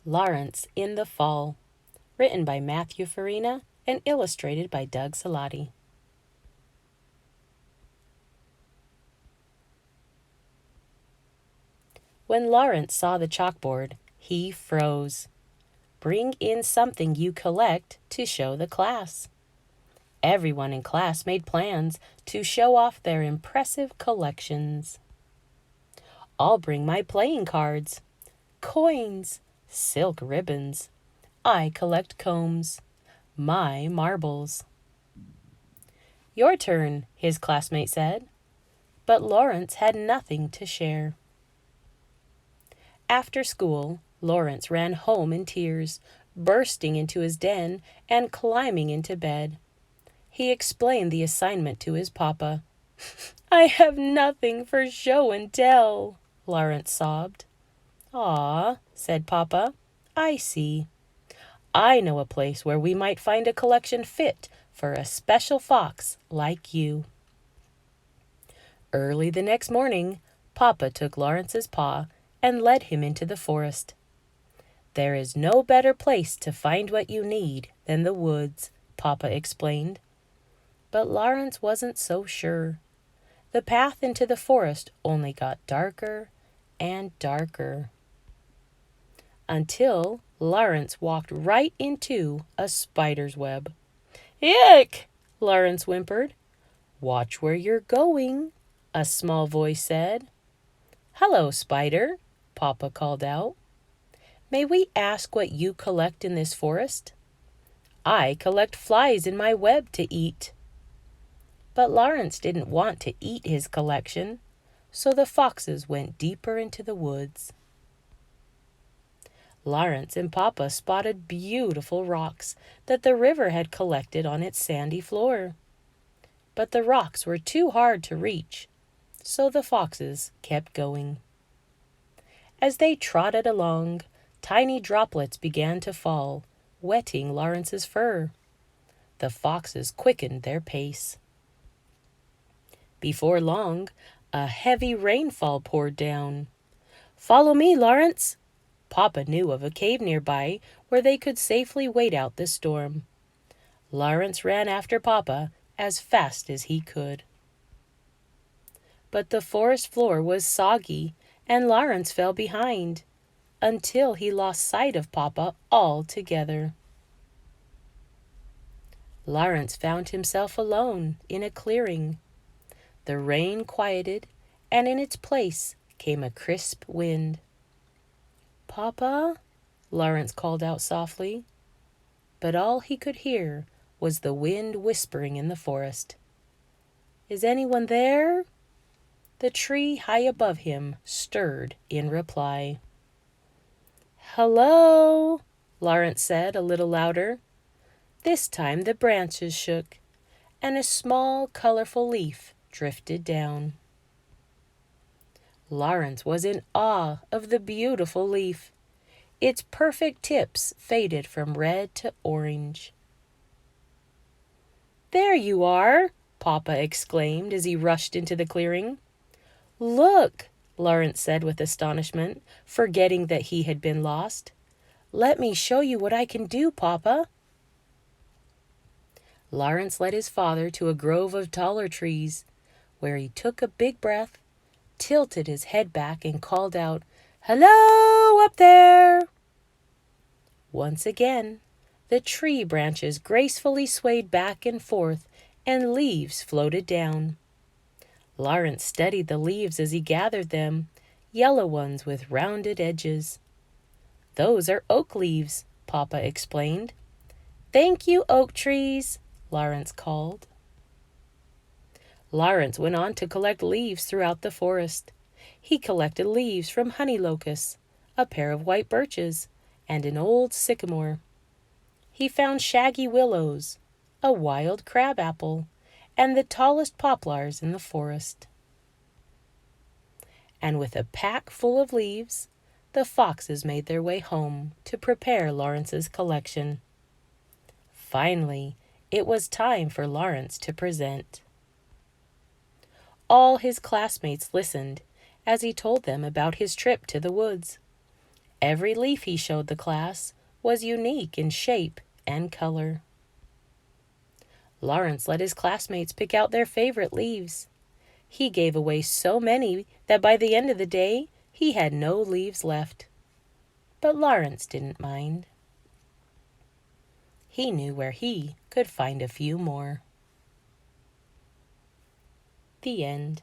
Lawrence in the Fall, written by Matthew Farina and illustrated by Doug Salati. When Lawrence saw the chalkboard, he froze. Bring in something you collect to show the class. Everyone in class made plans to show off their impressive collections. I'll bring my playing cards, coins, silk ribbons. I collect combs, my marbles. Your turn, his classmate said, but Lawrence had nothing to share. After school, Lawrence ran home in tears, bursting into his den and climbing into bed. He explained the assignment to his papa. I have nothing for show and tell, Lawrence sobbed. "Ah," said Papa, "I see. I know a place where we might find a collection fit for a special fox like you." Early the next morning, Papa took Lawrence's paw and led him into the forest. There is no better place to find what you need than the woods, Papa explained. But Lawrence wasn't so sure. The path into the forest only got darker and darker, until Lawrence walked right into a spider's web. "Ick!" Lawrence whimpered. "Watch where you're going," a small voice said. "Hello, spider," Papa called out. "May we ask what you collect in this forest?" "I collect flies in my web to eat." But Lawrence didn't want to eat his collection, so the foxes went deeper into the woods. Lawrence and Papa spotted beautiful rocks that the river had collected on its sandy floor. But the rocks were too hard to reach, so the foxes kept going. As they trotted along, tiny droplets began to fall, wetting Lawrence's fur. The foxes quickened their pace. Before long, a heavy rainfall poured down. "Follow me, Lawrence." Papa knew of a cave nearby where they could safely wait out the storm. Lawrence ran after Papa as fast as he could. But the forest floor was soggy, and Lawrence fell behind, until he lost sight of Papa altogether. Lawrence found himself alone in a clearing. The rain quieted, and in its place came a crisp wind. "Papa?" Lawrence called out softly, but all he could hear was the wind whispering in the forest. "Is anyone there?" The tree high above him stirred in reply. "Hello," Lawrence said a little louder. This time the branches shook, and a small, colorful leaf drifted down. Lawrence was in awe of the beautiful leaf. Its perfect tips faded from red to orange. "There you are," Papa exclaimed as he rushed into the clearing. "Look," Lawrence said with astonishment, forgetting that he had been lost. "Let me show you what I can do, Papa." Lawrence led his father to a grove of taller trees, where he took a big breath, tilted his head back, and called out, "Hello, up there!" Once again, the tree branches gracefully swayed back and forth, and leaves floated down. Lawrence studied the leaves as he gathered them, yellow ones with rounded edges. "Those are oak leaves," Papa explained. "Thank you, oak trees," Lawrence called. Lawrence went on to collect leaves throughout the forest. He collected leaves from honey locusts, a pair of white birches, and an old sycamore. He found shaggy willows, a wild crabapple, and the tallest poplars in the forest. And with a pack full of leaves, the foxes made their way home to prepare Lawrence's collection. Finally, it was time for Lawrence to present. All his classmates listened as he told them about his trip to the woods. Every leaf he showed the class was unique in shape and color. Lawrence let his classmates pick out their favorite leaves. He gave away so many that by the end of the day, he had no leaves left. But Lawrence didn't mind. He knew where he could find a few more. The end.